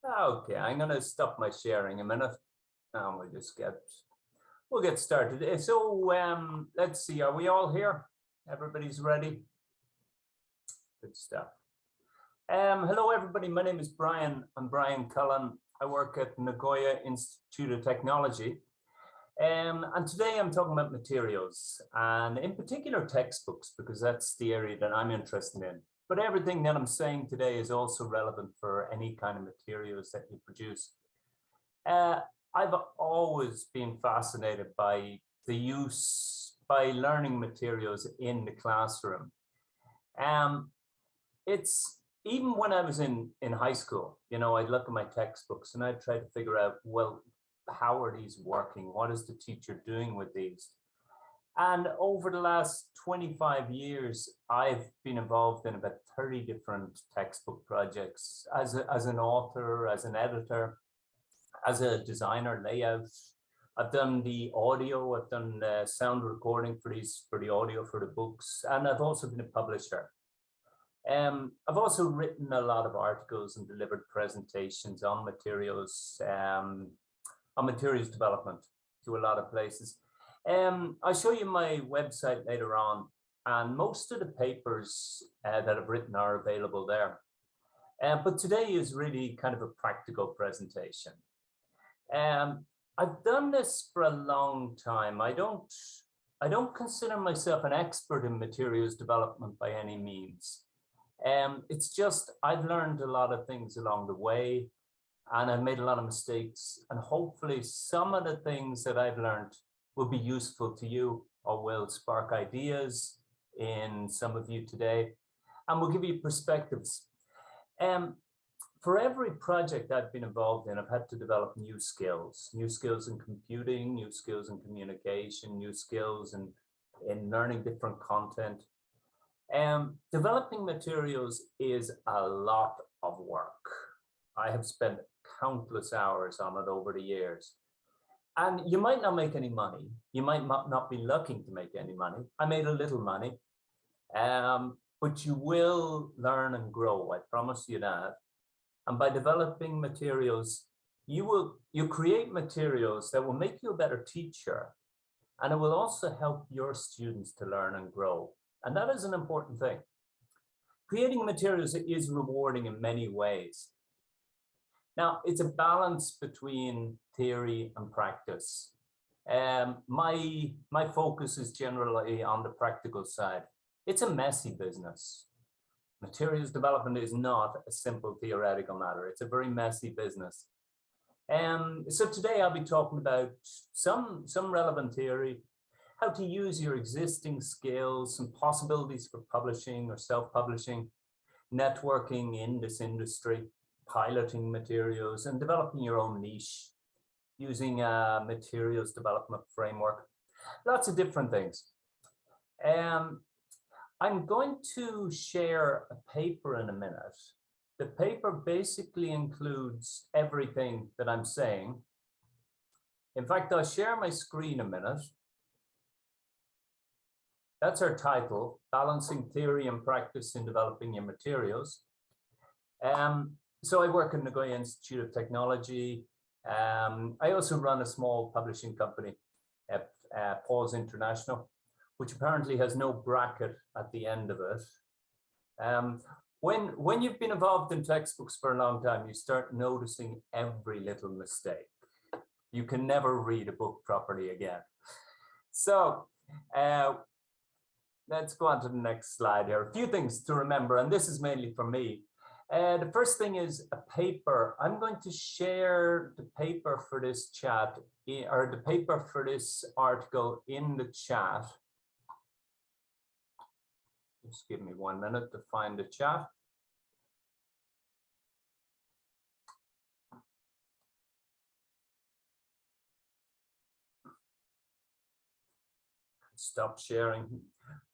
Okay, I'm gonna stop my sharing a minute and we'll get started. So let's see, are we all here? Everybody's ready? Good stuff. Hello everybody, my name is Brian. I'm Brian Cullen. I work at Nagoya Institute of Technology. And today I'm talking about materials and in particular textbooks, because that's the area that I'm interested in. But everything that I'm saying today is also relevant for any kind of materials that you produce. I've always been fascinated by the use by learning materials in the classroom. It's even when I was in high school, you know, I'd look at my textbooks and I'd try to figure out, well, how are these working? What is the teacher doing with these? And over the last 25 years, I've been involved in about 30 different textbook projects as an author, as an editor, as a designer layout. I've done the audio, I've done the sound recording for the audio for the books, and I've also been a publisher. I've also written a lot of articles and delivered presentations on materials development to a lot of places. I'll show you my website later on, and most of the papers that I've written are available there. But today is really kind of a practical presentation. I've done this for a long time. I don't consider myself an expert in materials development by any means. It's just I've learned a lot of things along the way, and I've made a lot of mistakes, and hopefully some of the things that I've learned will be useful to you or will spark ideas in some of you today, and will give you perspectives. For every project I've been involved in, I've had to develop new skills in computing, new skills in communication, new skills in learning different content. Developing materials is a lot of work. I have spent countless hours on it over the years. And you might not make any money. You might not be looking to make any money. I made a little money, but you will learn and grow. I promise you that. And by developing materials, you create materials that will make you a better teacher, and it will also help your students to learn and grow. And that is an important thing. Creating materials is rewarding in many ways. Now, it's a balance between theory and practice. My focus is generally on the practical side. It's a messy business. Materials development is not a simple theoretical matter. It's a very messy business. So today I'll be talking about some relevant theory, how to use your existing skills, some possibilities for publishing or self-publishing, networking in this industry, piloting materials, and developing your own niche using a materials development framework. Lots of different things. I'm going to share a paper in a minute. The paper basically includes everything that I'm saying. In fact, I'll share my screen a minute. That's our title, Balancing Theory and Practice in Developing Your Materials. So I work at Nagoya Institute of Technology. I also run a small publishing company at Paws International, which apparently has no bracket at the end of it. When you've been involved in textbooks for a long time, you start noticing every little mistake. You can never read a book properly again. So let's go on to the next slide here. A few things to remember, and this is mainly for me. The first thing is a paper. I'm going to share the paper for this chat, or the paper for this article in the chat. Just give me 1 minute to find the chat. Stop sharing.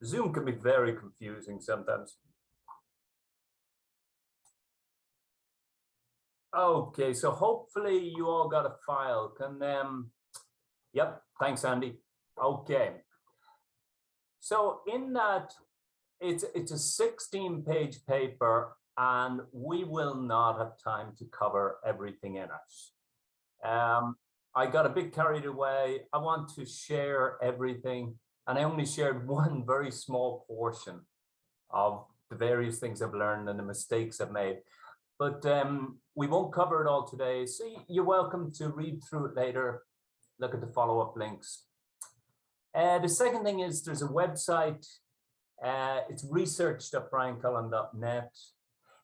Zoom can be very confusing sometimes. Okay, so hopefully you all got a file. Yep, thanks, Andy. Okay. So in that, it's a 16-page paper and we will not have time to cover everything in it. I got a bit carried away. I want to share everything, and I only shared one very small portion of the various things I've learned and the mistakes I've made. But we won't cover it all today, so you're welcome to read through it later, look at the follow-up links. The second thing is there's a website. It's research.briancullen.net.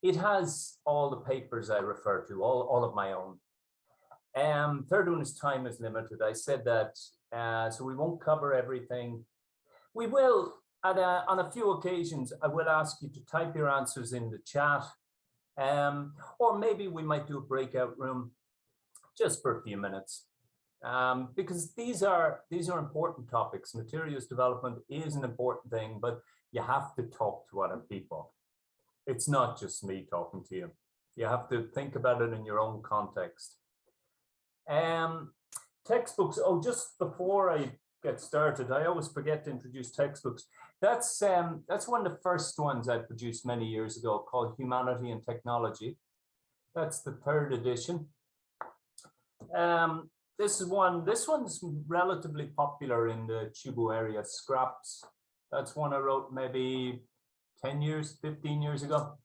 It has all the papers I refer to, all of my own. Third one is time is limited. I said that, so we won't cover everything. We will, on a few occasions, I will ask you to type your answers in the chat, or maybe we might do a breakout room just for a few minutes, because these are important topics. Materials development is an important thing, but you have to talk to other people. It's not just me talking to you. You have to think about it in your own context. Textbooks. Oh, just before I get started, I always forget to introduce textbooks. That's one of the first ones I produced many years ago, called Humanity and Technology. That's the 3rd edition. This one's relatively popular in the Chubu area. Scraps. That's one I wrote maybe 10 years, 15 years ago.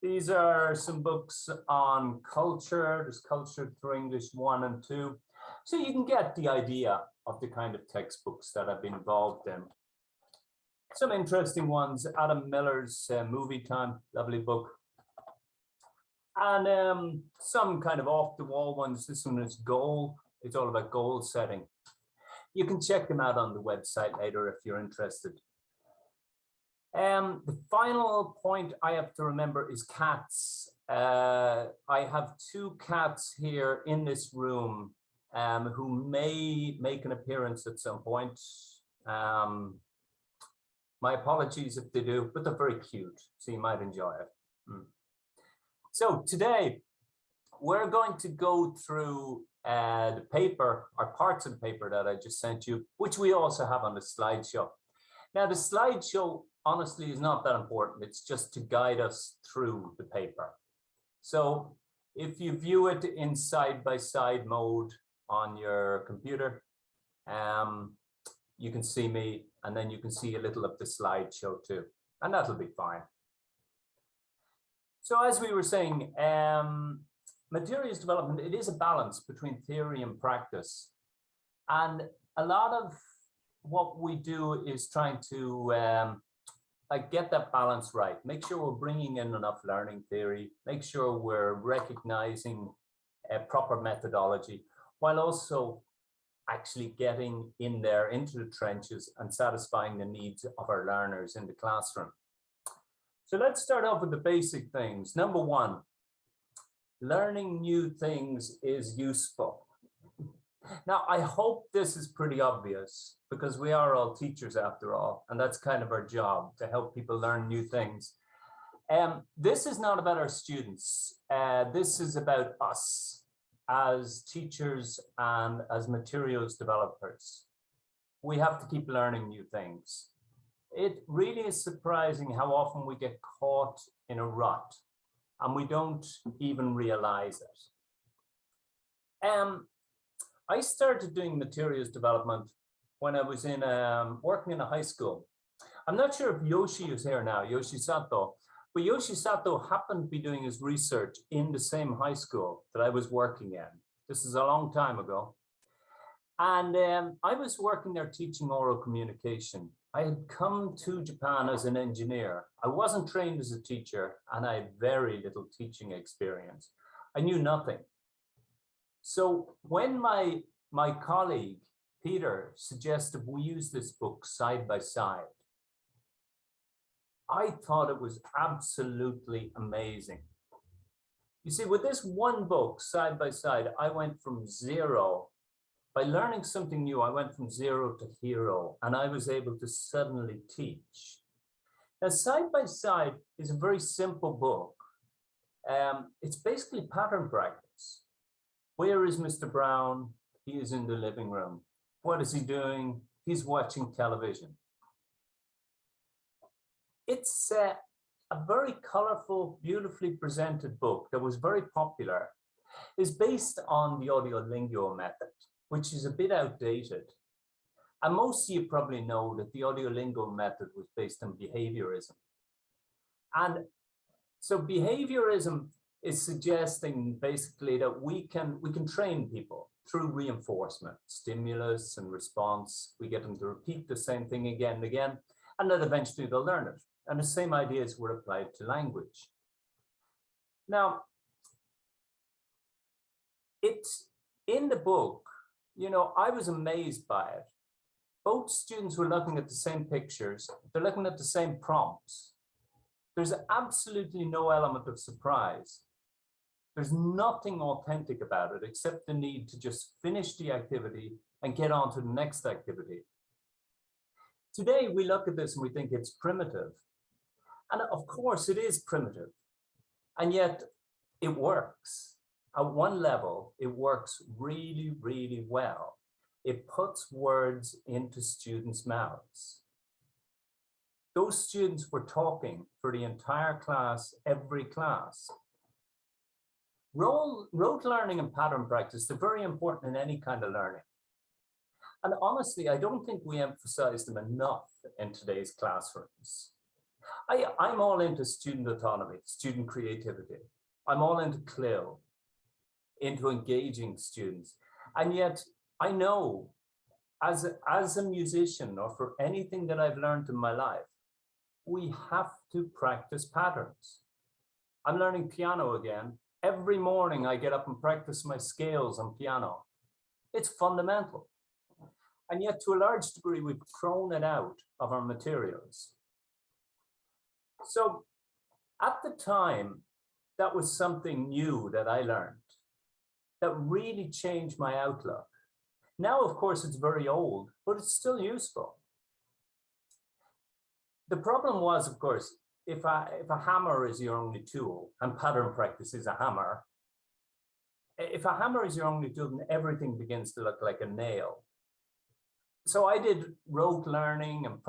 These are some books on culture. There's Culture Through English 1 and 2. So you can get the idea of the kind of textbooks that I've been involved in. Some interesting ones, Adam Miller's Movie Time, lovely book. And some kind of off the wall ones. This one is Goal. It's all about goal setting. You can check them out on the website later if you're interested. The final point I have to remember is cats. I have 2 cats here in this room who may make an appearance at some point. My apologies if they do, but they're very cute, so you might enjoy it. So today, we're going to go through the paper, or parts of the paper that I just sent you, which we also have on the slideshow. Now, the slideshow, honestly, is not that important. It's just to guide us through the paper. So if you view it in side-by-side mode on your computer, you can see me, and then you can see a little of the slideshow too, and that'll be fine. So as we were saying, materials development, it is a balance between theory and practice. And a lot of what we do is trying to get that balance right. Make sure we're bringing in enough learning theory, make sure we're recognizing a proper methodology, while also actually getting in there into the trenches and satisfying the needs of our learners in the classroom. So let's start off with the basic things. Number 1, learning new things is useful. Now, I hope this is pretty obvious, because we are all teachers after all, and that's kind of our job, to help people learn new things. This is not about our students. This is about us as teachers and as materials developers. We have to keep learning new things. It really is surprising how often we get caught in a rut and we don't even realize it. I started doing materials development when I was in working in a high school. I'm not sure if Yoshi is here now, Yoshi Sato, but Yoshi Sato happened to be doing his research in the same high school that I was working in. This is a long time ago. And I was working there teaching oral communication. I had come to Japan as an engineer. I wasn't trained as a teacher, and I had very little teaching experience. I knew nothing. So when my colleague, Peter, suggested we use this book side by side, I thought it was absolutely amazing. You see, with this one book side by side, I went from zero. By learning something new, I went from zero to hero, and I was able to suddenly teach. Now, side by side is a very simple book. It's basically pattern practice. Where is Mr. Brown? He is in the living room. What is he doing? He's watching television. It's a very colorful, beautifully presented book that was very popular, is based on the audiolingo method, which is a bit outdated. And most of you probably know that the audiolingo method was based on behaviorism. And so behaviorism is suggesting basically that we can train people through reinforcement, stimulus and response. We get them to repeat the same thing again and again, and then eventually they'll learn it. And the same ideas were applied to language. Now, it's in the book, you know, I was amazed by it. Both students were looking at the same pictures. They're looking at the same prompts. There's absolutely no element of surprise. There's nothing authentic about it except the need to just finish the activity and get on to the next activity. Today, we look at this and we think it's primitive. And of course, it is primitive. And yet, it works. At one level, it works really, really well. It puts words into students' mouths. Those students were talking for the entire class, every class. Rote learning and pattern practice, they're very important in any kind of learning. And honestly, I don't think we emphasize them enough in today's classrooms. I'm all into student autonomy, student creativity. I'm all into CLIL, into engaging students. And yet I know as a musician or for anything that I've learned in my life, we have to practice patterns. I'm learning piano again. Every morning I get up and practice my scales on piano. It's fundamental. And yet to a large degree, we've thrown it out of our materials. So at the time, that was something new that I learned that really changed my outlook. Now, of course, it's very old, but it's still useful. The problem was, of course, if a hammer is your only tool, and pattern practice is a hammer, if a hammer is your only tool, then everything begins to look like a nail. So I did rote learning and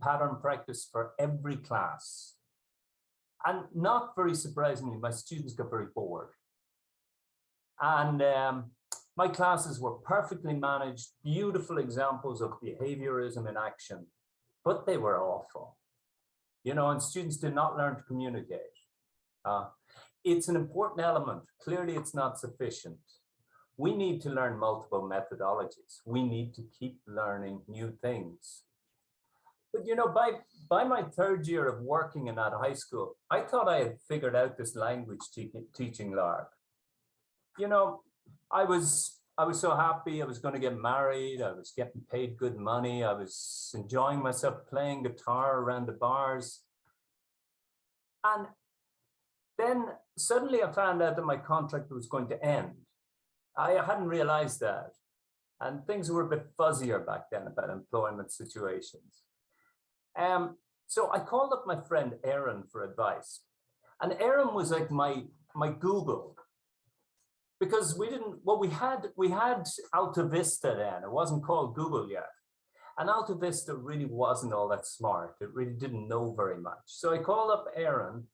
pattern practice for every class. And not very surprisingly, my students got very bored. And my classes were perfectly managed, beautiful examples of behaviorism in action, but they were awful. You know, and students did not learn to communicate. It's an important element. Clearly, it's not sufficient. We need to learn multiple methodologies. We need to keep learning new things. But you know, by my third year of working in that high school, I thought I had figured out this language teaching lark. You know, I was so happy. I was going to get married. I was getting paid good money. I was enjoying myself playing guitar around the bars. And then suddenly I found out that my contract was going to end. I hadn't realized that. And things were a bit fuzzier back then about employment situations. So I called up my friend Aaron for advice. And Aaron was like my Google. Because we had Alta Vista then. It wasn't called Google yet. And Alta Vista really wasn't all that smart. It really didn't know very much. So I called up Erin,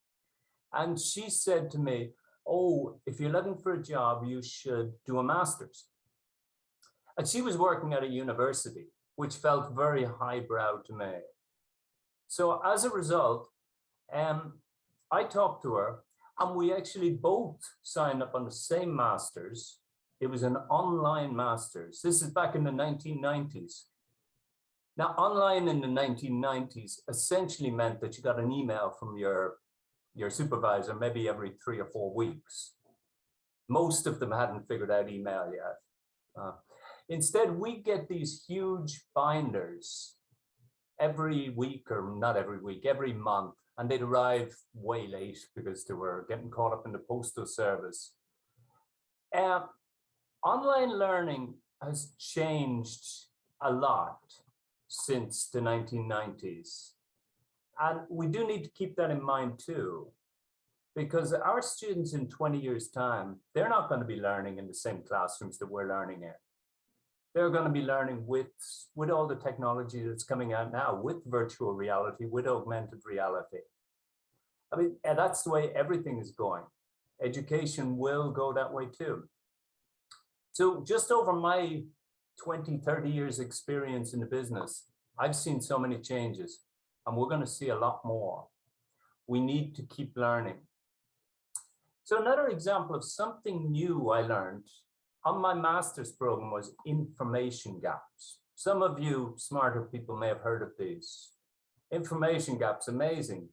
and she said to me, oh, if you're looking for a job, you should do a master's. And she was working at a university, which felt very highbrow to me. So as a result, I talked to her, and we actually both signed up on the same master's. It was an online master's. This is back in the 1990s. Now, online in the 1990s essentially meant that you got an email from your supervisor maybe every 3 or 4 weeks. Most of them hadn't figured out email yet. Instead, we get these huge binders every week, or not every week, every month, and they'd arrive way late because they were getting caught up in the postal service. Online learning has changed a lot since the 1990s. And we do need to keep that in mind too, because our students in 20 years' time, they're not going to be learning in the same classrooms that we're learning in. They're going to be learning with all the technology that's coming out now, with virtual reality, with augmented reality. I mean, and that's the way everything is going. Education will go that way too. So just over my 20, 30 years experience in the business, I've seen so many changes, and we're going to see a lot more. We need to keep learning. So another example of something new I learned on my master's program was information gaps. Some of you smarter people may have heard of these. Information gaps, amazing.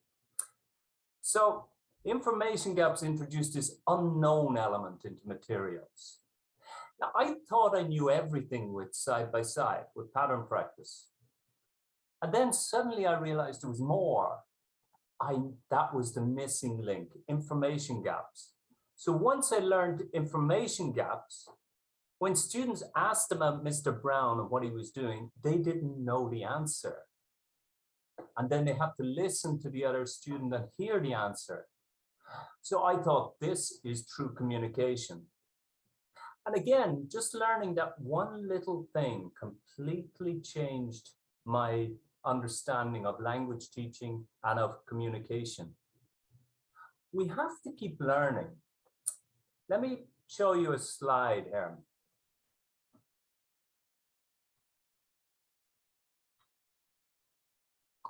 So information gaps introduced this unknown element into materials. Now, I thought I knew everything with side by side, with pattern practice. And then suddenly I realized there was more. That was the missing link, information gaps. So once I learned information gaps, when students asked about Mr. Brown and what he was doing, they didn't know the answer. And then they have to listen to the other student and hear the answer. So I thought this is true communication. And again, just learning that one little thing completely changed my understanding of language teaching and of communication. We have to keep learning. Let me show you a slide here.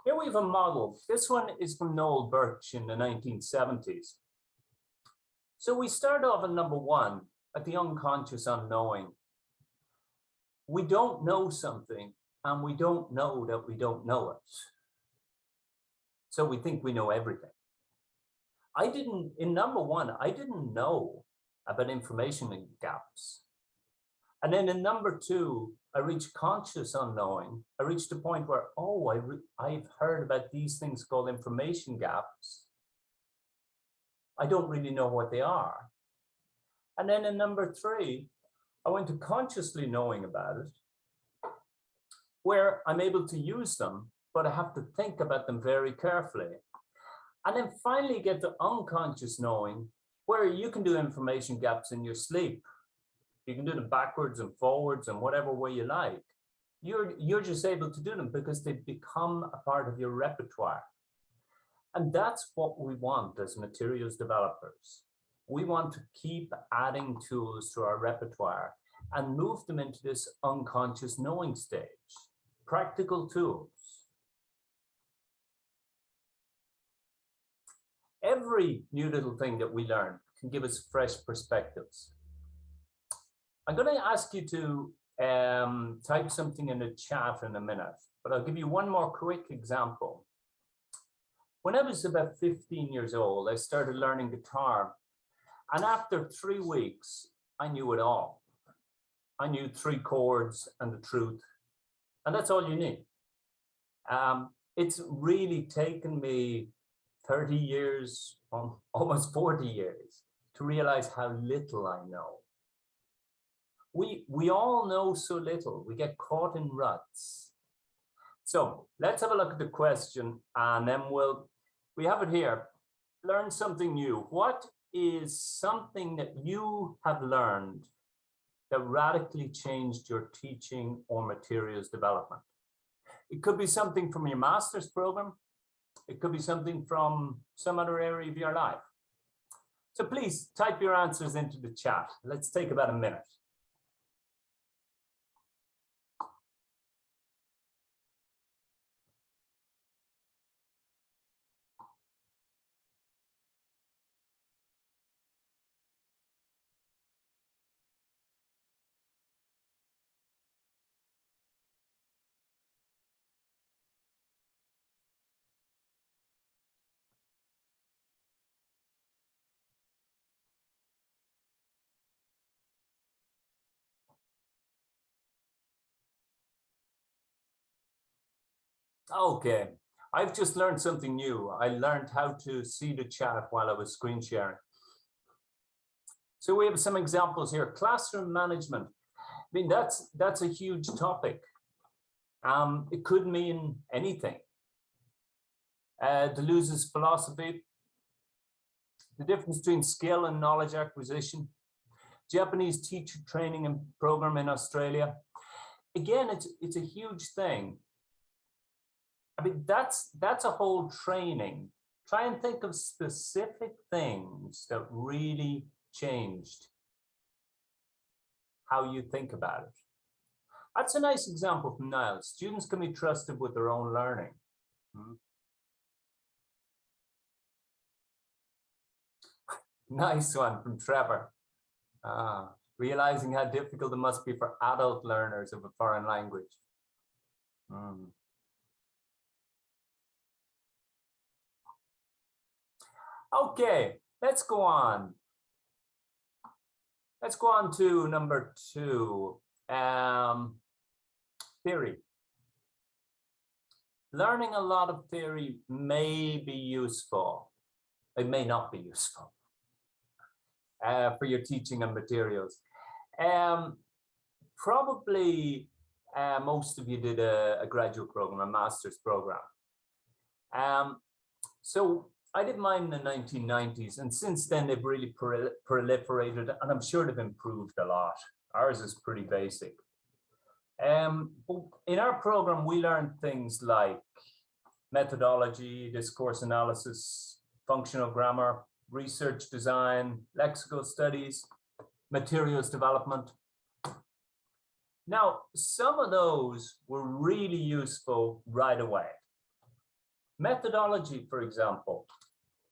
Here we have a model. This one is from Noel Birch in the 1970s. So we start off at number one, at the unconscious unknowing. We don't know something, and we don't know that we don't know it. So we think we know everything. In number one, I didn't know about information gaps. And then in number two, I reached conscious unknowing. I reached a point where, I've heard about these things called information gaps. I don't really know what they are. And then in number three, I went to consciously knowing about it, where I'm able to use them, but I have to think about them very carefully. And then finally get to unconscious knowing, where you can do information gaps in your sleep. You can do them backwards and forwards and whatever way you like. You're just able to do them because they become a part of your repertoire. And that's what we want as materials developers. We want to keep adding tools to our repertoire and move them into this unconscious knowing stage. Practical tools. Every new little thing that we learn can give us fresh perspectives. I'm going to ask you to type something in the chat in a minute, but I'll give you one more quick example. When I was about 15 years old, I started learning guitar, and after 3 weeks, I knew it all. I knew 3 chords and the truth, and that's all you need. It's really taken me 30 years, almost 40 years, to realize how little I know. We all know so little. We get caught in ruts. So let's have a look at the question, and then we have it here. Learn something new. What is something that you have learned that radically changed your teaching or materials development? It could be something from your master's program. It could be something from some other area of your life. So please type your answers into the chat. Let's take about a minute. Okay, I've just learned something new. I learned how to see the chat while I was screen sharing. So we have some examples here. Classroom management. I mean, that's a huge topic. It could mean anything. Deleuze's philosophy, the difference between skill and knowledge acquisition, Japanese teacher training and program in Australia. Again, it's a huge thing. I mean, that's a whole training Try and think of specific things that really changed how you think about it. That's a nice example from Niall. Students can be trusted with their own learning. Nice one from Trevor. Realizing how difficult it must be for adult learners of a foreign language. Okay, let's go on. Let's go on to number 2, theory. Learning a lot of theory may be useful. It may not be useful for your teaching and materials. Probably most of you did a graduate program, a master's program. So I did mine in the 1990s, and since then they've really proliferated, and I'm sure they've improved a lot. Ours is pretty basic. In our program, we learned things like methodology, discourse analysis, functional grammar, research design, lexical studies, materials development. Now, some of those were really useful right away. Methodology, for example,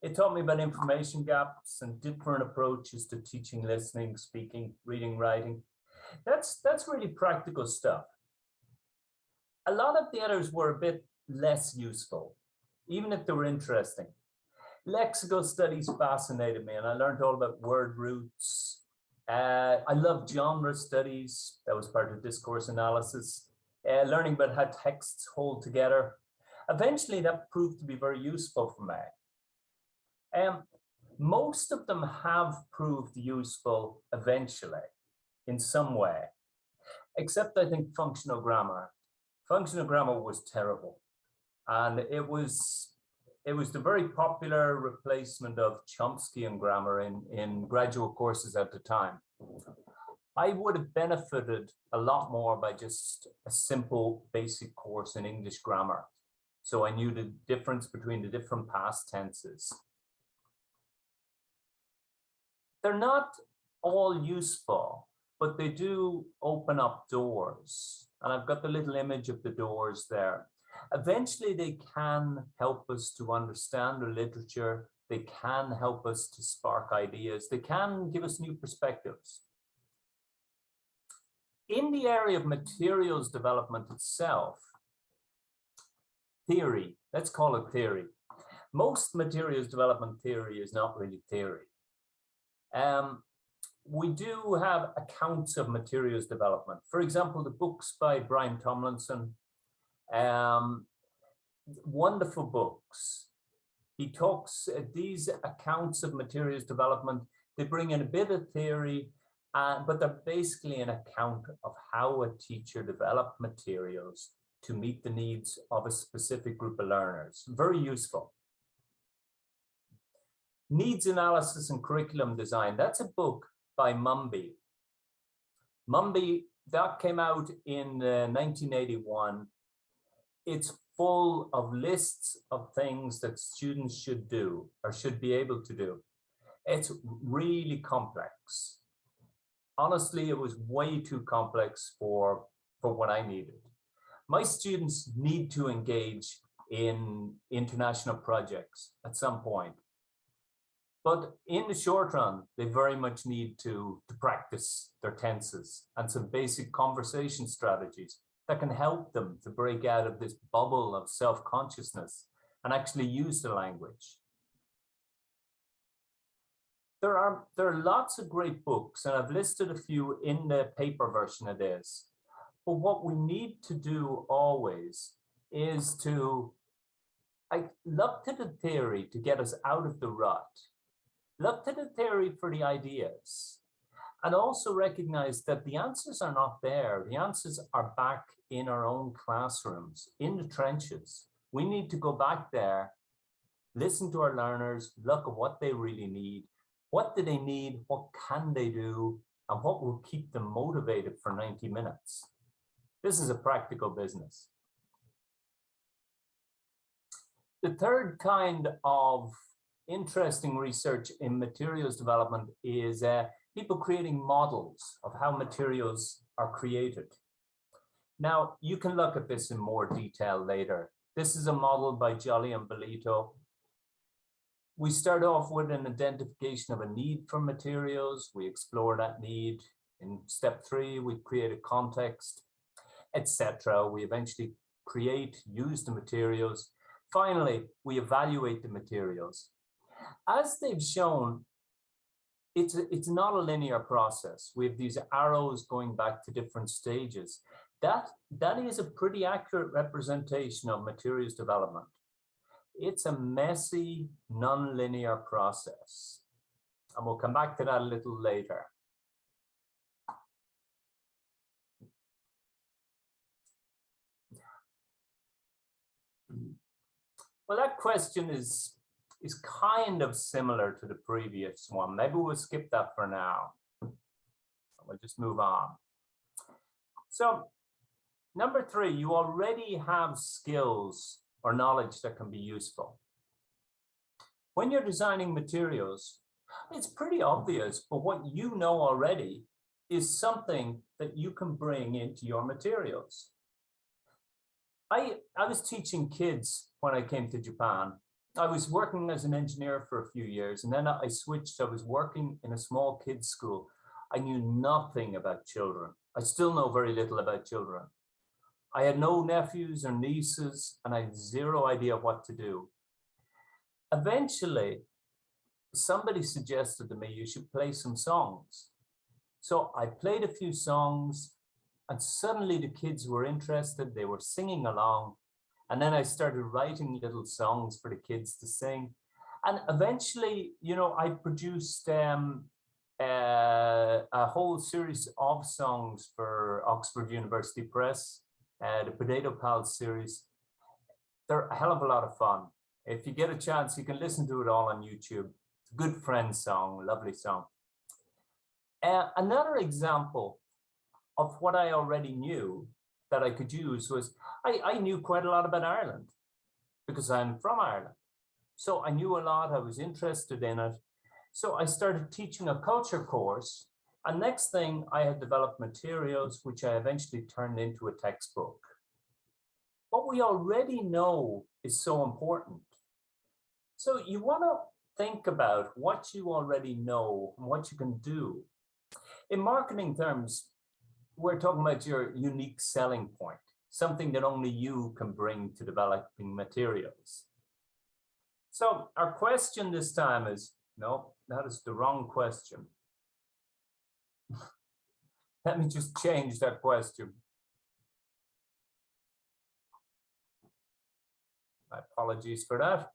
it taught me about information gaps and different approaches to teaching, listening, speaking, reading, writing. That's really practical stuff. A lot of the others were a bit less useful, even if they were interesting. Lexical studies fascinated me, and I learned all about word roots. I loved genre studies. That was part of discourse analysis. Learning about how texts hold together. Eventually, that proved to be very useful for me. Most of them have proved useful eventually in some way, except I think functional grammar. Functional grammar was terrible, and it was the very popular replacement of Chomskyan grammar in graduate courses at the time. I would have benefited a lot more by just a simple basic course in English grammar, so I knew the difference between the different past tenses. They're not all useful, but they do open up doors. And I've got the little image of the doors there. Eventually, they can help us to understand the literature. They can help us to spark ideas. They can give us new perspectives. In the area of materials development itself, theory, let's call it theory. Most materials development theory is not really theory. We do have accounts of materials development. For example, the books by Brian Tomlinson, wonderful books. He talks, these accounts of materials development, they bring in a bit of theory, but they're basically an account of how a teacher developed materials to meet the needs of a specific group of learners. Very useful. Needs Analysis and Curriculum Design, that's a book by Mumby. Mumby, that came out in 1981. It's full of lists of things that students should do or should be able to do. It's really complex. Honestly, it was way too complex for what I needed. My students need to engage in international projects at some point. But in the short run, they very much need to practice their tenses and some basic conversation strategies that can help them to break out of this bubble of self-consciousness and actually use the language. There are lots of great books, and I've listed a few in the paper version of this. But what we need to do always is to look to the theory to get us out of the rut. Look to the theory for the ideas, and also recognize that the answers are not there. The answers are back in our own classrooms, in the trenches. We need to go back there, listen to our learners, look at what they really need. What do they need? What can they do? And what will keep them motivated for 90 minutes? This is a practical business. The third kind of interesting research in materials development is people creating models of how materials are created. Now, you can look at this in more detail later. This is a model by Jolly and Belito. We start off with an identification of a need for materials. We explore that need. In step 3, we create a context, etc. We eventually create, use the materials. Finally, we evaluate the materials. As they've shown, it's not a linear process. We have these arrows going back to different stages. That is a pretty accurate representation of materials development. It's a messy, non-linear process. And we'll come back to that a little later. Well, that question is kind of similar to the previous one. Maybe we'll skip that for now. We'll just move on. So, number 3, you already have skills or knowledge that can be useful. When you're designing materials, it's pretty obvious, but what you know already is something that you can bring into your materials. I was teaching kids when I came to Japan. I was working as an engineer for a few years, and then I switched. I was working in a small kids' school. I knew nothing about children. I still know very little about children. I had no nephews or nieces, and I had zero idea what to do. Eventually, somebody suggested to me, you should play some songs. So I played a few songs, and suddenly the kids were interested. They were singing along. And then I started writing little songs for the kids to sing. And eventually, you know, I produced a whole series of songs for Oxford University Press, the Potato Pals series. They're a hell of a lot of fun. If you get a chance, you can listen to it all on YouTube. It's a good friend song, lovely song. Another example of what I already knew that I could use was, I knew quite a lot about Ireland because I'm from Ireland. So I knew a lot, I was interested in it. So I started teaching a culture course, and next thing I had developed materials, which I eventually turned into a textbook. What we already know is so important. So you want to think about what you already know and what you can do. In marketing terms, we're talking about your unique selling point, something that only you can bring to developing materials. So our question this time is, no, that is the wrong question. Let me just change that question. My apologies for that.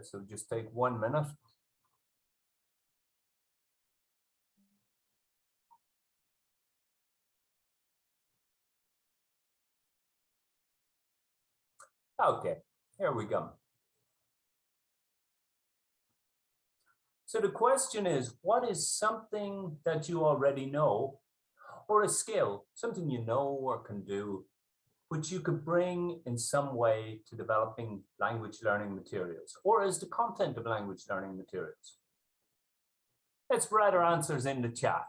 So just take 1 minute. Okay, here we go. So the question is, what is something that you already know, or a skill, something you know or can do, which you could bring in some way to developing language learning materials, or as the content of language learning materials? Let's write our answers in the chat.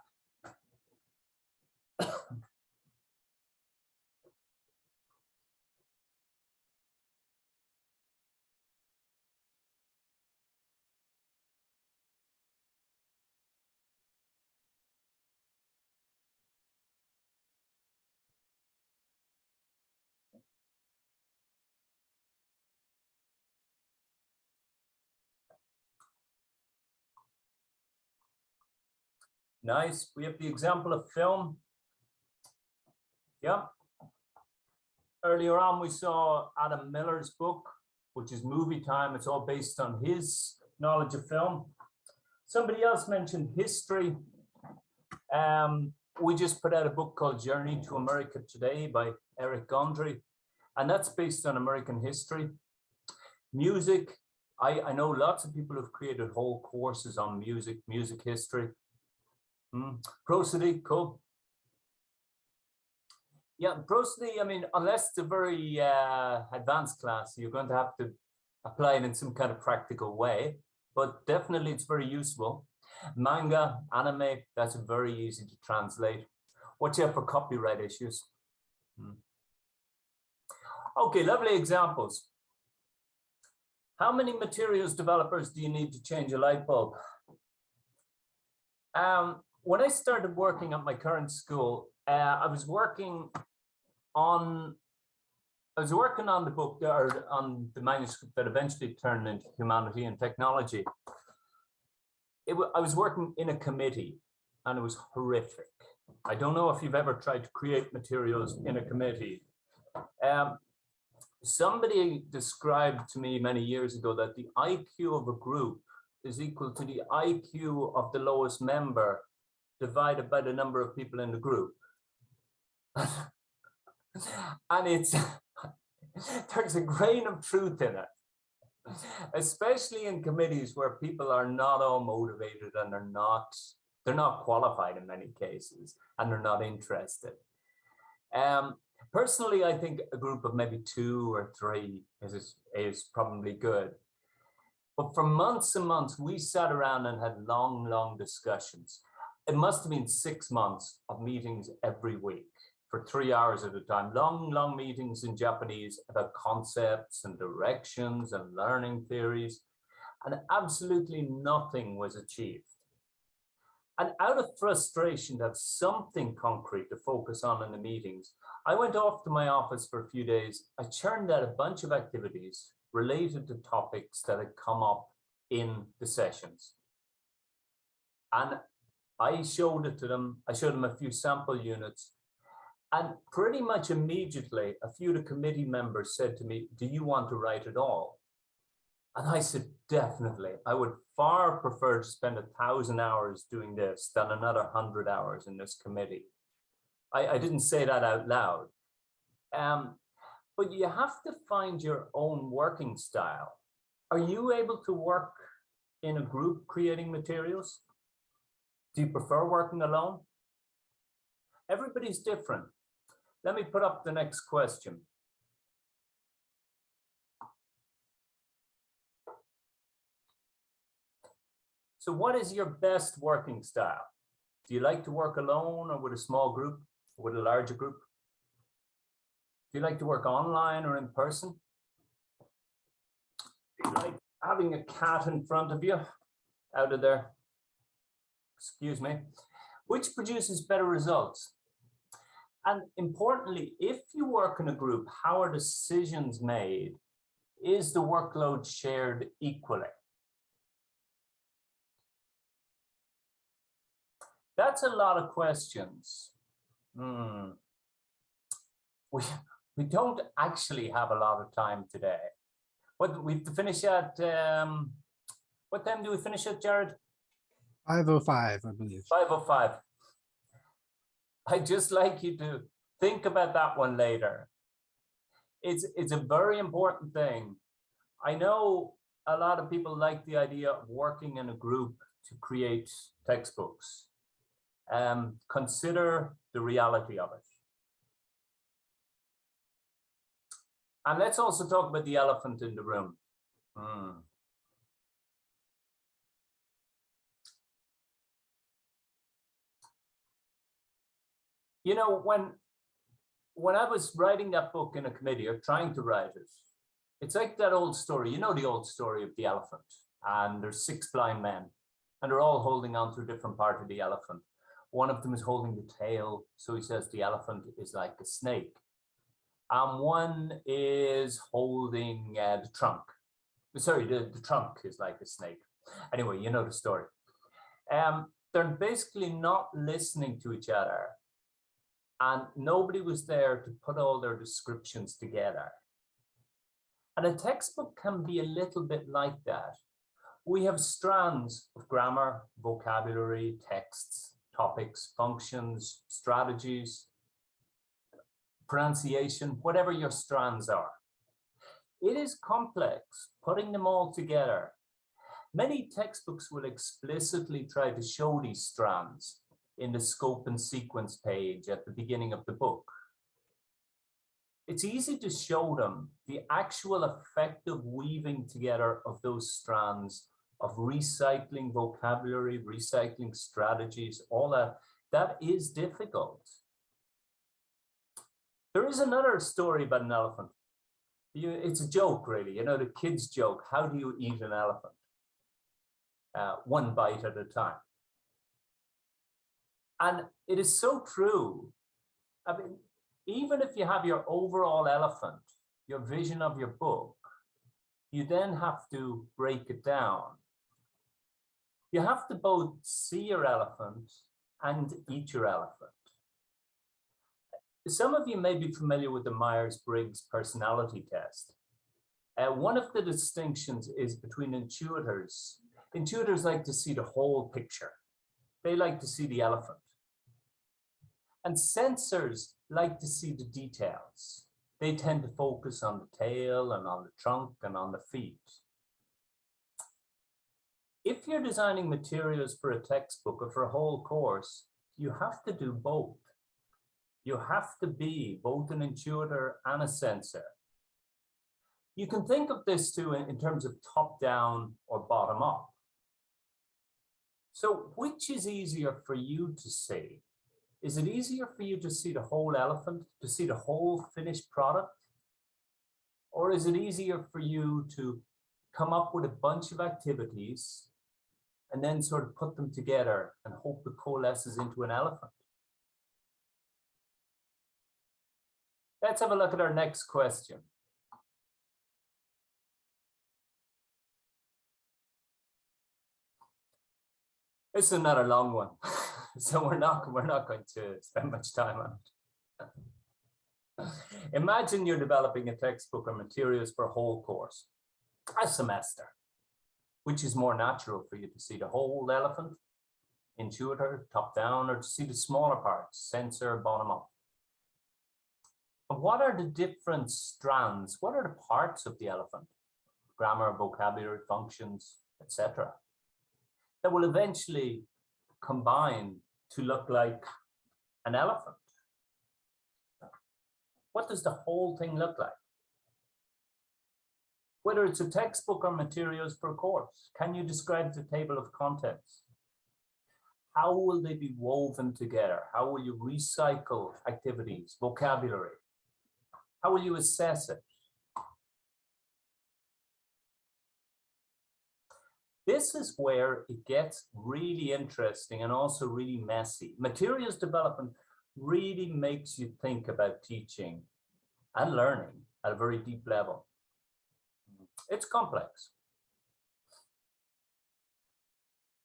Nice. We have the example of film. Yeah. Earlier on, we saw Adam Miller's book, which is Movie Time. It's all based on his knowledge of film. Somebody else mentioned history. We just put out a book called Journey to America Today by Eric Gondry, and that's based on American history. Music, I know lots of people have created whole courses on music history. Prosody, cool. Yeah, prosody, I mean, unless it's a very advanced class, you're going to have to apply it in some kind of practical way, but definitely it's very useful. Manga, anime, that's very easy to translate. Watch out for copyright issues. Okay, lovely examples. How many materials developers do you need to change a light bulb? When I started working at my current school, I was working on the book, or on the manuscript that eventually turned into Humanity and Technology. I was working in a committee, and it was horrific. I don't know if you've ever tried to create materials in a committee. Somebody described to me many years ago that the IQ of a group is equal to the IQ of the lowest member divided by the number of people in the group. And there's a grain of truth in it, especially in committees where people are not all motivated and they're not qualified in many cases, and they're not interested. Personally, I think a group of maybe 2 or 3 is probably good. But for months and months, we sat around and had long discussions. It must have been 6 months of meetings every week for 3 hours at a time. Long meetings in Japanese about concepts and directions and learning theories. And absolutely nothing was achieved. And out of frustration to have something concrete to focus on in the meetings, I went off to my office for a few days. I churned out a bunch of activities related to topics that had come up in the sessions. And I showed it to them. I showed them a few sample units. And pretty much immediately, a few of the committee members said to me, "Do you want to write it all?" And I said, definitely. I would far prefer to spend 1,000 hours doing this than another 100 hours in this committee. I didn't say that out loud. But you have to find your own working style. Are you able to work in a group creating materials? Do you prefer working alone? Everybody's different. Let me put up the next question. So what is your best working style? Do you like to work alone or with a small group or with a larger group? Do you like to work online or in person? Do you like having a cat in front of you out of there? Excuse me. Which produces better results? And importantly, if you work in a group, how are decisions made? Is the workload shared equally? That's a lot of questions. We don't actually have a lot of time today. We have to finish at, what time do we finish at, Jared? 5:05, I believe. 5:05. I'd just like you to think about that one later. It's a very important thing. I know a lot of people like the idea of working in a group to create textbooks. Consider the reality of it. And let's also talk about the elephant in the room. You know, when I was writing that book in a committee or trying to write it, it's like that old story. You know the old story of the elephant, and there's 6 blind men, and they're all holding on to a different part of the elephant. One of them is holding the tail, so he says the elephant is like a snake. And one is holding the trunk. Sorry, the trunk is like a snake. Anyway, you know the story. They're basically not listening to each other. And nobody was there to put all their descriptions together. And a textbook can be a little bit like that. We have strands of grammar, vocabulary, texts, topics, functions, strategies, pronunciation, whatever your strands are. It is complex, putting them all together. Many textbooks will explicitly try to show these strands in the scope and sequence page at the beginning of the book. It's easy to show them the actual effective weaving together of those strands of recycling vocabulary, recycling strategies, all that. That is difficult. There is another story about an elephant. It's a joke, really, you know, the kids' joke. How do you eat an elephant? One bite at a time. And it is so true. I mean, even if you have your overall elephant, your vision of your book, you then have to break it down. You have to both see your elephant and eat your elephant. Some of you may be familiar with the Myers-Briggs personality test. One of the distinctions is between intuitors. Intuitors like to see the whole picture. They like to see the elephant. And sensors like to see the details. They tend to focus on the tail and on the trunk and on the feet. If you're designing materials for a textbook or for a whole course, you have to do both. You have to be both an intuitor and a sensor. You can think of this too in terms of top-down or bottom-up. So which is easier for you to see? Is it easier for you to see the whole elephant, to see the whole finished product? Or is it easier for you to come up with a bunch of activities and then sort of put them together and hope it coalesces into an elephant? Let's have a look at our next question. This is another long one, so we're not going to spend much time on it. Imagine you're developing a textbook or materials for a whole course, a semester. Which is more natural for you to see the whole elephant, intuitor, top down, or to see the smaller parts, sensor, bottom up? And what are the different strands? What are the parts of the elephant? Grammar, vocabulary, functions, etc. that will eventually combine to look like an elephant. What does the whole thing look like? Whether it's a textbook or materials for a course, can you describe the table of contents? How will they be woven together? How will you recycle activities, vocabulary? How will you assess it? This is where it gets really interesting and also really messy. Materials development really makes you think about teaching and learning at a very deep level. It's complex.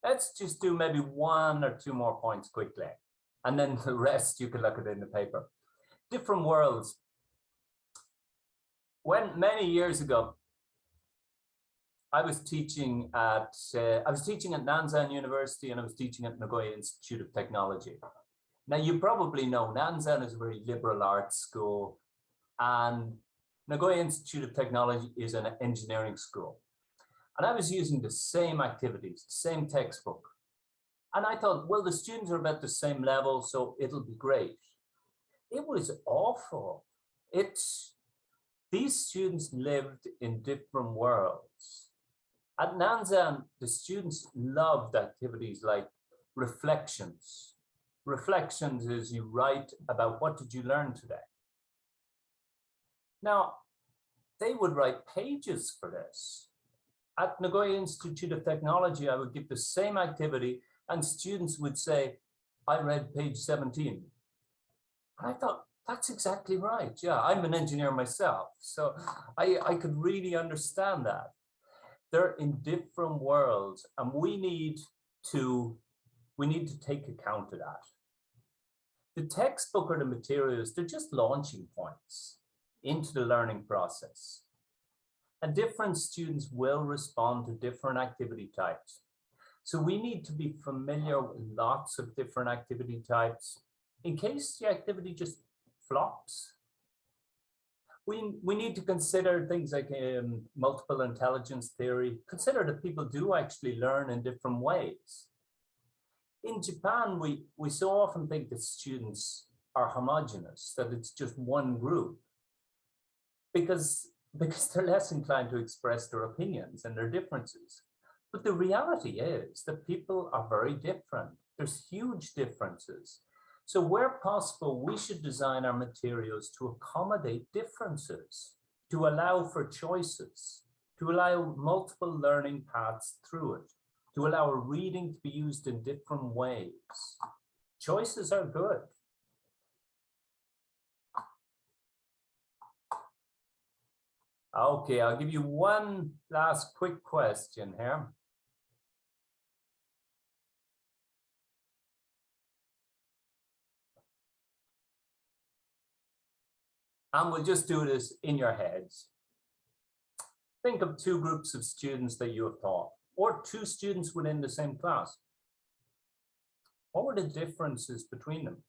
Let's just do maybe one or two more points quickly, and then the rest you can look at in the paper. Different worlds. When many years ago, I was teaching at Nanzan University, and I was teaching at Nagoya Institute of Technology. Now you probably know Nanzan is a very liberal arts school, and Nagoya Institute of Technology is an engineering school. And I was using the same activities, same textbook. And I thought, well, the students are about the same level, so it'll be great. It was awful. These students lived in different worlds. At Nanzan, the students loved activities like reflections. Reflections is you write about what did you learn today. Now, they would write pages for this. At Nagoya Institute of Technology, I would give the same activity and students would say, I read page 17. And I thought, that's exactly right. Yeah, I'm an engineer myself. So I could really understand that. They're in different worlds and we need to take account of that. The textbook or the materials, they're just launching points into the learning process. And different students will respond to different activity types. So we need to be familiar with lots of different activity types in case the activity just flops. We need to consider things like multiple intelligence theory. Consider that people do actually learn in different ways. In Japan, we so often think that students are homogenous, that it's just one group, because they're less inclined to express their opinions and their differences. But the reality is that people are very different. There's huge differences. So where possible, we should design our materials to accommodate differences, to allow for choices, to allow multiple learning paths through it, to allow a reading to be used in different ways. Choices are good. Okay, I'll give you one last quick question here. And we'll just do this in your heads. Think of two groups of students that you have taught, or two students within the same class. What were the differences between them?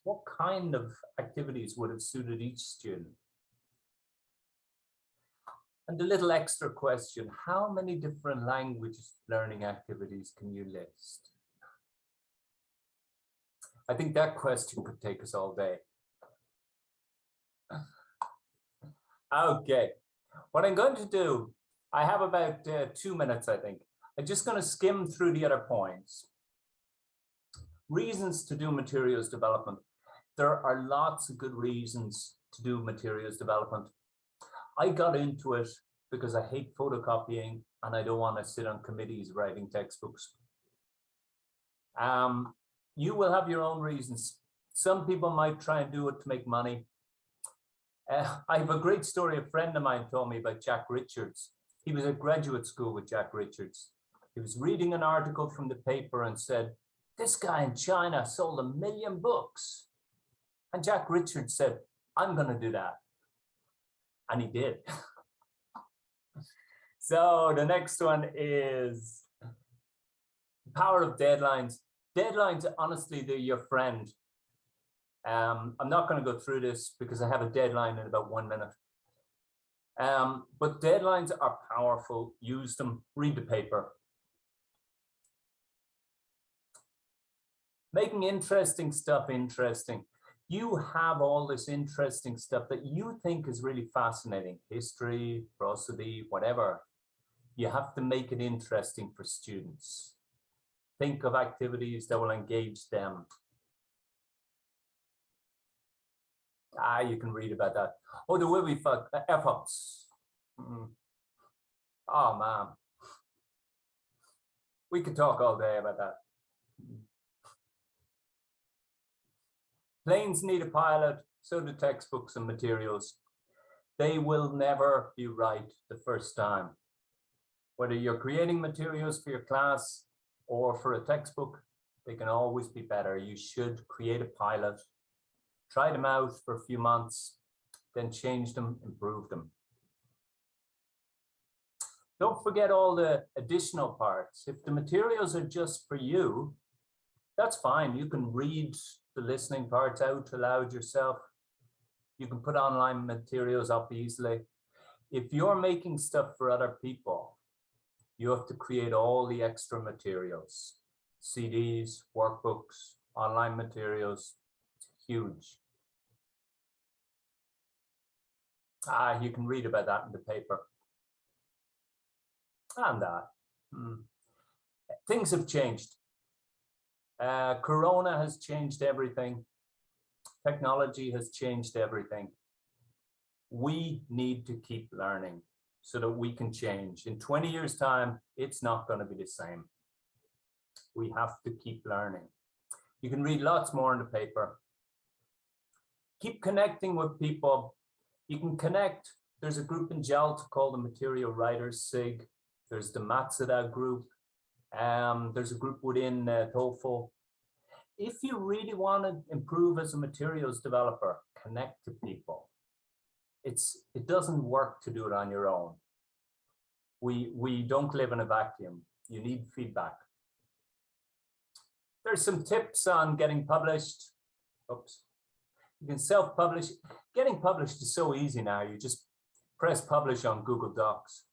What kind of activities would have suited each student? And a little extra question, how many different language learning activities can you list? I think that question could take us all day. Okay, what I'm going to do, I have about 2 minutes, I think. I'm just going to skim through the other points. Reasons to do materials development. There are lots of good reasons to do materials development. I got into it because I hate photocopying and I don't want to sit on committees writing textbooks. You will have your own reasons. Some people might try and do it to make money. I have a great story. A friend of mine told me about Jack Richards. He was at graduate school with Jack Richards. He was reading an article from the paper and said, this guy in China sold 1 million books. And Jack Richards said, I'm going to do that. And he did. So the next one is the power of deadlines. Deadlines, honestly, they're your friend. I'm not going to go through this because I have a deadline in about 1 minute. But deadlines are powerful. Use them. Read the paper. Making interesting stuff interesting. You have all this interesting stuff that you think is really fascinating. History, prosody, whatever. You have to make it interesting for students. Think of activities that will engage them. You can read about that. Oh, the way we efforts. Oh, man. We could talk all day about that. Planes need a pilot, so do textbooks and materials. They will never be right the first time. Whether you're creating materials for your class or for a textbook, they can always be better. You should create a pilot, try them out for a few months, then change them, improve them. Don't forget all the additional parts. If the materials are just for you, that's fine. You can read the listening parts out aloud yourself. You can put online materials up easily. If you're making stuff for other people, you have to create all the extra materials, CDs, workbooks, online materials. It's huge. You can read about that in the paper. And that. Things have changed. Corona has changed everything. Technology has changed everything. We need to keep learning so that we can change. In 20 years' time, it's not going to be the same. We have to keep learning. You can read lots more in the paper. Keep connecting with people. You can connect. There's a group in JALT called the Material Writers SIG. There's the Matsuda group. There's a group within TOEFL. If you really want to improve as a materials developer, connect to people. It doesn't work to do it on your own. We don't live in a vacuum. You need feedback. There's some tips on getting published. Oops. You can self-publish. Getting published is so easy now. You just press publish on Google Docs.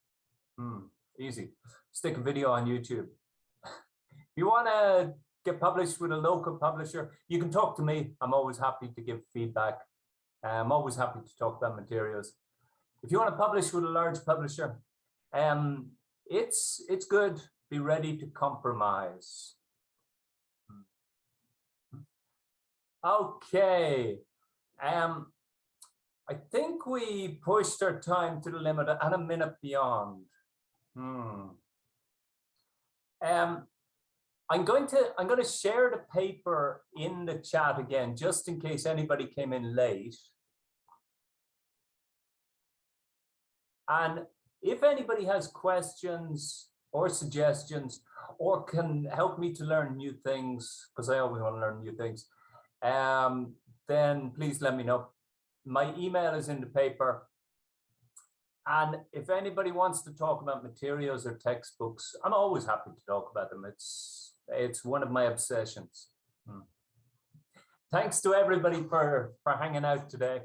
Easy. Stick a video on YouTube. If you want to get published with a local publisher, you can talk to me. I'm always happy to give feedback. I'm always happy to talk about materials. If you want to publish with a large publisher, it's good. Be ready to compromise. Okay. I think we pushed our time to the limit and a minute beyond. I'm going to share the paper in the chat again, just in case anybody came in late. And if anybody has questions or suggestions or can help me to learn new things, because I always want to learn new things, then please let me know. My email is in the paper. And if anybody wants to talk about materials or textbooks, I'm always happy to talk about them. It's one of my obsessions. Thanks to everybody for hanging out today.